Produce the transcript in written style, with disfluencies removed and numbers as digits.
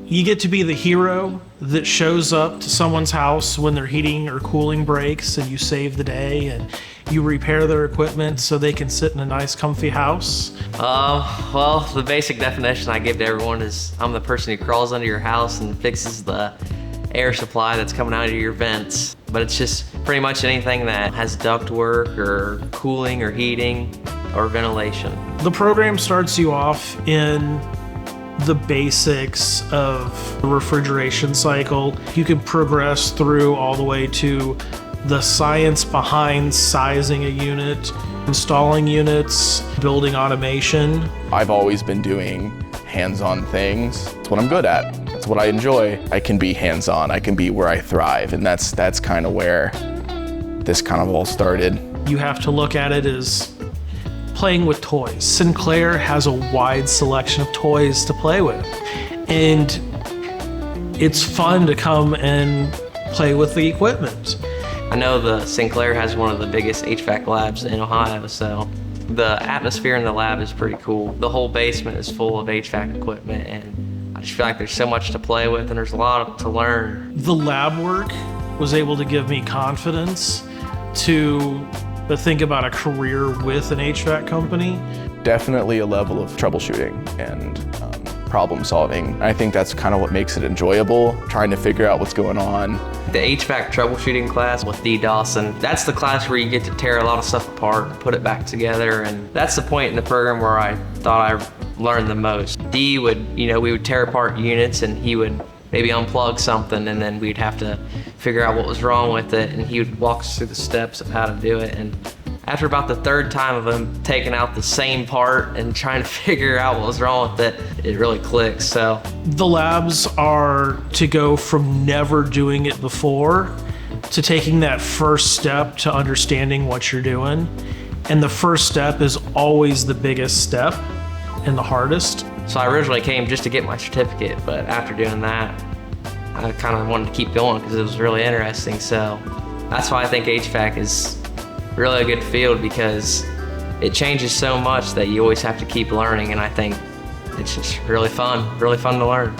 You get to be the hero that shows up to someone's house when their heating or cooling breaks, and you save the day and you repair their equipment so they can sit in a nice comfy house. Well, the basic definition I give to everyone is I'm the person who crawls under your house and fixes the air supply that's coming out of your vents. But it's just pretty much anything that has ductwork or cooling or heating or ventilation. The program starts you off in the basics of the refrigeration cycle. You can progress through all the way to the science behind sizing a unit, installing units, building automation. I've always been doing hands-on things. It's what I'm good at. That's what I enjoy. I can be hands-on. I can be where I thrive. And that's kind of where this kind of all started. You have to look at it as playing with toys. Sinclair has a wide selection of toys to play with. And it's fun to come and play with the equipment. I know the Sinclair has one of the biggest HVAC labs in Ohio, so the atmosphere in the lab is pretty cool. The whole basement is full of HVAC equipment, and I just feel like there's so much to play with and there's a lot to learn. The lab work was able to give me confidence to think about a career with an HVAC company. Definitely a level of troubleshooting and problem solving. I think that's kind of what makes it enjoyable, trying to figure out what's going on. The HVAC troubleshooting class with D. Dawson, that's the class where you get to tear a lot of stuff apart and put it back together, and that's the point in the program where I thought I learned the most. D would, we would tear apart units and he would maybe unplug something, and then we'd have to figure out what was wrong with it, and he would walk us through the steps of how to do it. And after about the third time of him taking out the same part and trying to figure out what was wrong with it, it really clicks. So the labs are to go from never doing it before to taking that first step to understanding what you're doing. And the first step is always the biggest step and the hardest. So I originally came just to get my certificate, but after doing that, I kind of wanted to keep going because it was really interesting. So that's why I think HVAC is really a good field, because it changes so much that you always have to keep learning, and I think it's just really fun to learn.